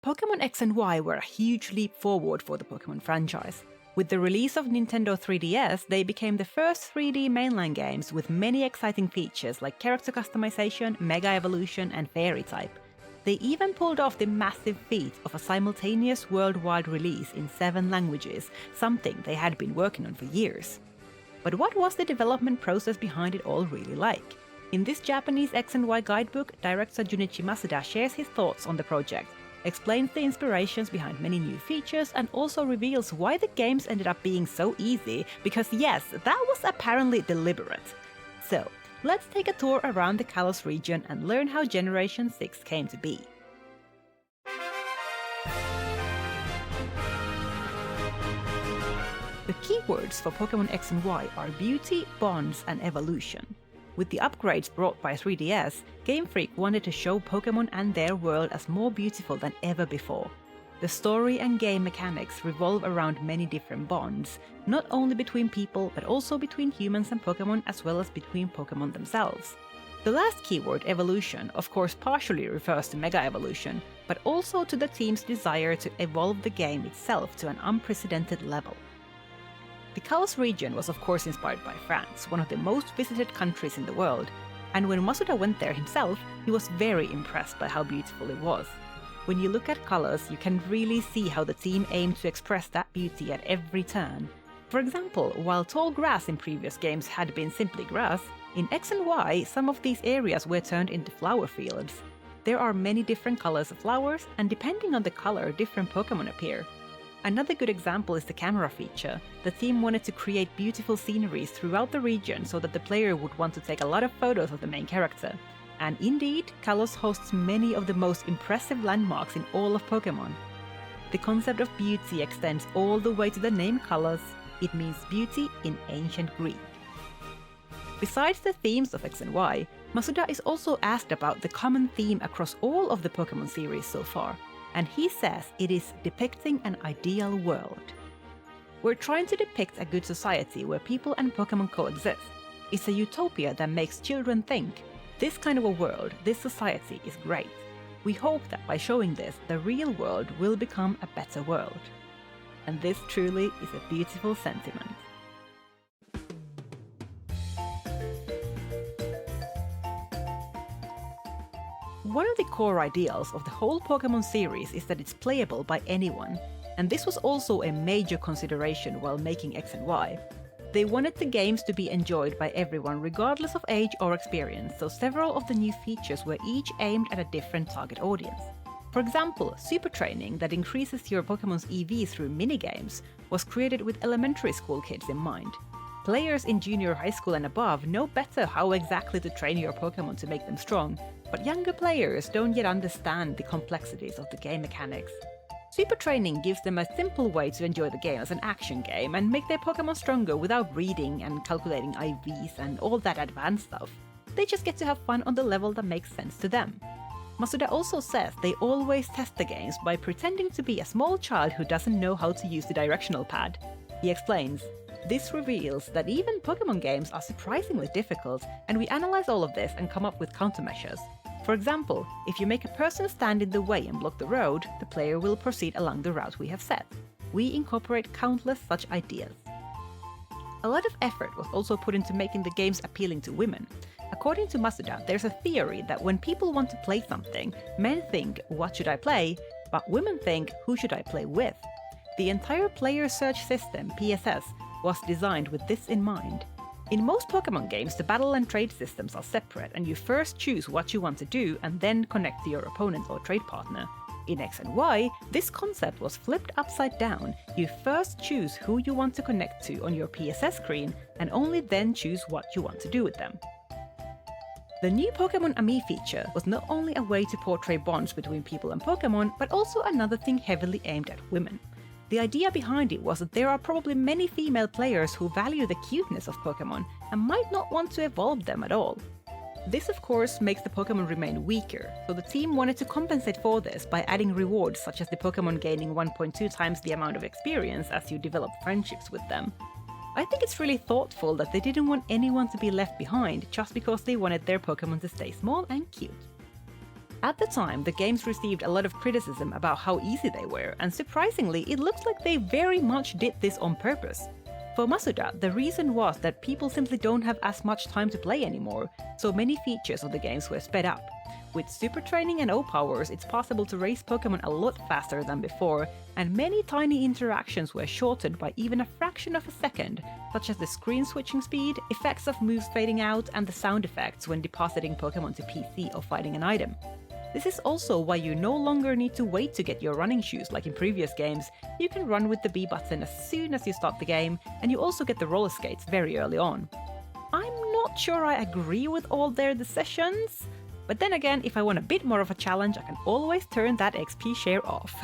Pokémon X and Y were a huge leap forward for the Pokémon franchise. With the release of Nintendo 3DS, they became the first 3D mainline games with many exciting features like character customization, Mega Evolution, and Fairy type. They even pulled off the massive feat of a simultaneous worldwide release in 7 languages, something they had been working on for years. But what was the development process behind it all really like? In this Japanese X and Y guidebook, director Junichi Masuda shares his thoughts on the project, explains the inspirations behind many new features, and also reveals why the games ended up being so easy, because yes, that was apparently deliberate. So, let's take a tour around the Kalos region and learn how Generation 6 came to be. The keywords for Pokémon X and Y are beauty, bonds, and evolution. With the upgrades brought by 3DS, Game Freak wanted to show Pokémon and their world as more beautiful than ever before. The story and game mechanics revolve around many different bonds, not only between people but also between humans and Pokémon, as well as between Pokémon themselves. The last keyword, evolution, of course partially refers to Mega Evolution, but also to the team's desire to evolve the game itself to an unprecedented level. The Kalos region was of course inspired by France, one of the most visited countries in the world, and when Masuda went there himself, he was very impressed by how beautiful it was. When you look at colors, you can really see how the team aimed to express that beauty at every turn. For example, while tall grass in previous games had been simply grass, in X and Y some of these areas were turned into flower fields. There are many different colors of flowers, and depending on the color, different Pokémon appear. Another good example is the camera feature. The team wanted to create beautiful sceneries throughout the region so that the player would want to take a lot of photos of the main character. And indeed, Kalos hosts many of the most impressive landmarks in all of Pokémon. The concept of beauty extends all the way to the name Kalos. It means beauty in ancient Greek. Besides the themes of X and Y, Masuda is also asked about the common theme across all of the Pokémon series so far, and he says it is depicting an ideal world. We're trying to depict a good society where people and Pokémon coexist. It's a utopia that makes children think, this kind of a world, this society is great. We hope that by showing this, the real world will become a better world. And this truly is a beautiful sentiment. One of the core ideals of the whole Pokémon series is that it's playable by anyone, and this was also a major consideration while making X and Y. They wanted the games to be enjoyed by everyone regardless of age or experience, so several of the new features were each aimed at a different target audience. For example, Super Training, that increases your Pokémon's EV through minigames, was created with elementary school kids in mind. Players in junior high school and above know better how exactly to train your Pokémon to make them strong, but younger players don't yet understand the complexities of the game mechanics. Super Training gives them a simple way to enjoy the game as an action game and make their Pokémon stronger without reading and calculating IVs and all that advanced stuff. They just get to have fun on the level that makes sense to them. Masuda also says they always test the games by pretending to be a small child who doesn't know how to use the directional pad. He explains, "This reveals that even Pokémon games are surprisingly difficult, and we analyze all of this and come up with countermeasures. For example, if you make a person stand in the way and block the road, the player will proceed along the route we have set. We incorporate countless such ideas." A lot of effort was also put into making the games appealing to women. According to Masuda, there's a theory that when people want to play something, men think, "What should I play?" but women think, "Who should I play with?" The entire player search system, PSS, was designed with this in mind. In most Pokémon games, the battle and trade systems are separate, and you first choose what you want to do and then connect to your opponent or trade partner. In X and Y, this concept was flipped upside down. You first choose who you want to connect to on your PSS screen, and only then choose what you want to do with them. The new Pokémon Ami feature was not only a way to portray bonds between people and Pokémon, but also another thing heavily aimed at women. The idea behind it was that there are probably many female players who value the cuteness of Pokémon and might not want to evolve them at all. This of course makes the Pokémon remain weaker, so the team wanted to compensate for this by adding rewards such as the Pokémon gaining 1.2 times the amount of experience as you develop friendships with them. I think it's really thoughtful that they didn't want anyone to be left behind just because they wanted their Pokémon to stay small and cute. At the time, the games received a lot of criticism about how easy they were, and surprisingly, it looks like they very much did this on purpose. For Masuda, the reason was that people simply don't have as much time to play anymore, so many features of the games were sped up. With super training and O-powers, it's possible to raise Pokémon a lot faster than before, and many tiny interactions were shortened by even a fraction of a second, such as the screen switching speed, effects of moves fading out, and the sound effects when depositing Pokémon to PC or fighting an item. This is also why you no longer need to wait to get your running shoes like in previous games. You can run with the B button as soon as you start the game, and you also get the roller skates very early on. I'm not sure I agree with all their decisions, but then again, if I want a bit more of a challenge, I can always turn that XP share off.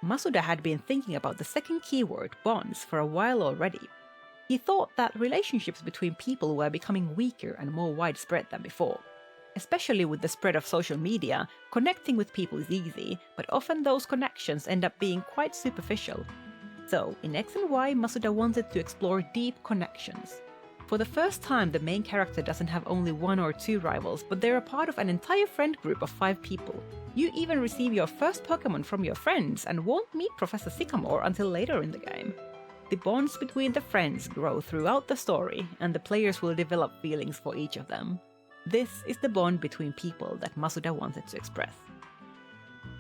Masuda had been thinking about the second keyword, bonds, for a while already. He thought that relationships between people were becoming weaker and more widespread than before. Especially with the spread of social media, connecting with people is easy, but often those connections end up being quite superficial. So, in X and Y, Masuda wanted to explore deep connections. For the first time, the main character doesn't have only 1 or 2 rivals, but they're a part of an entire friend group of 5 people. You even receive your first Pokémon from your friends and won't meet Professor Sycamore until later in the game. The bonds between the friends grow throughout the story, and the players will develop feelings for each of them. This is the bond between people that Masuda wanted to express.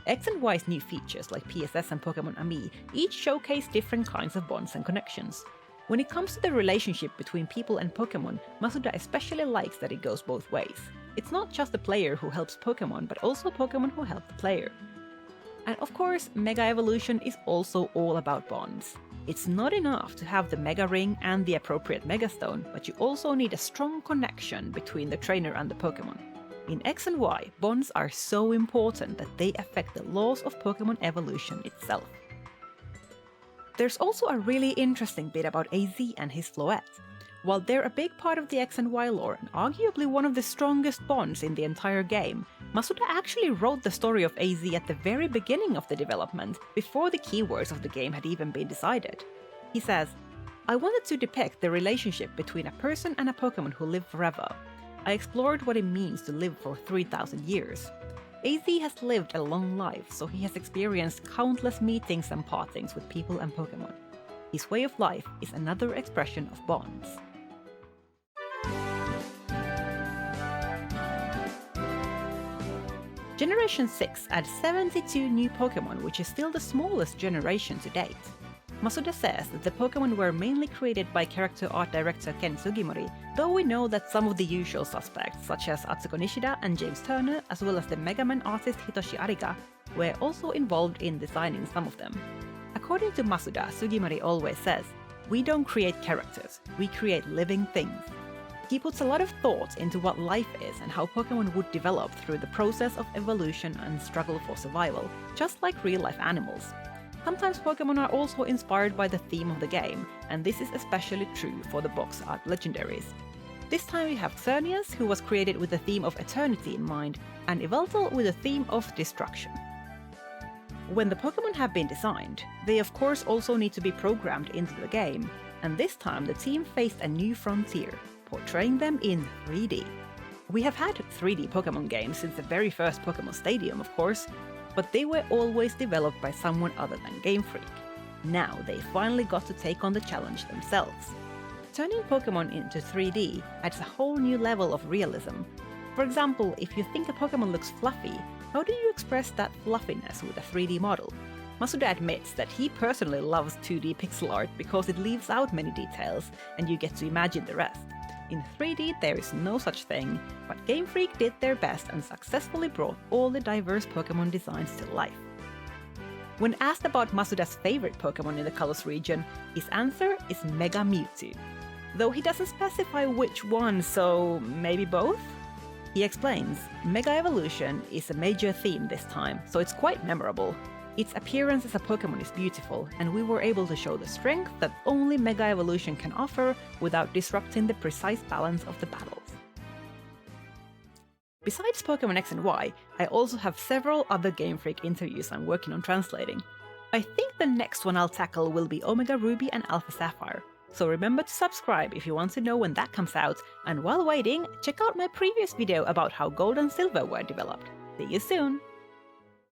X and Y's new features like PSS and Pokémon Ami each showcase different kinds of bonds and connections. When it comes to the relationship between people and Pokémon, Masuda especially likes that it goes both ways. It's not just the player who helps Pokémon, but also Pokémon who help the player. And of course, Mega Evolution is also all about bonds. It's not enough to have the Mega Ring and the appropriate Mega Stone, but you also need a strong connection between the trainer and the Pokémon. In X and Y, bonds are so important that they affect the laws of Pokémon evolution itself. There's also a really interesting bit about AZ and his Floette. While they're a big part of the X and Y lore and arguably one of the strongest bonds in the entire game, Masuda actually wrote the story of AZ at the very beginning of the development, before the keywords of the game had even been decided. He says, "I wanted to depict the relationship between a person and a Pokémon who live forever. I explored what it means to live for 3,000 years. AZ has lived a long life, so he has experienced countless meetings and partings with people and Pokémon. His way of life is another expression of bonds." Generation 6 adds 72 new Pokémon, which is still the smallest generation to date. Masuda says that the Pokémon were mainly created by character art director Ken Sugimori, though we know that some of the usual suspects, such as Atsuko Nishida and James Turner, as well as the Mega Man artist Hitoshi Ariga, were also involved in designing some of them. According to Masuda, Sugimori always says, "We don't create characters, we create living things." He puts a lot of thought into what life is and how Pokémon would develop through the process of evolution and struggle for survival, just like real-life animals. Sometimes Pokémon are also inspired by the theme of the game, and this is especially true for the box art legendaries. This time we have Xerneas, who was created with the theme of eternity in mind, and Yveltal with the theme of destruction. When the Pokémon have been designed, they of course also need to be programmed into the game, and this time the team faced a new frontier, portraying them in 3D. We have had 3D Pokémon games since the very first Pokémon Stadium, of course, but they were always developed by someone other than Game Freak. Now they finally got to take on the challenge themselves. Turning Pokémon into 3D adds a whole new level of realism. For example, if you think a Pokémon looks fluffy, how do you express that fluffiness with a 3D model? Masuda admits that he personally loves 2D pixel art because it leaves out many details, and you get to imagine the rest. In 3D there is no such thing, but Game Freak did their best and successfully brought all the diverse Pokémon designs to life. When asked about Masuda's favorite Pokémon in the Kalos region, his answer is Mega Mewtwo. Though he doesn't specify which one, so maybe both? He explains, Mega Evolution is a major theme this time, so it's quite memorable. Its appearance as a Pokémon is beautiful, and we were able to show the strength that only Mega Evolution can offer without disrupting the precise balance of the battles. Besides Pokémon X and Y, I also have several other Game Freak interviews I'm working on translating. I think the next one I'll tackle will be Omega Ruby and Alpha Sapphire. So remember to subscribe if you want to know when that comes out, and while waiting, check out my previous video about how gold and silver were developed. See you soon!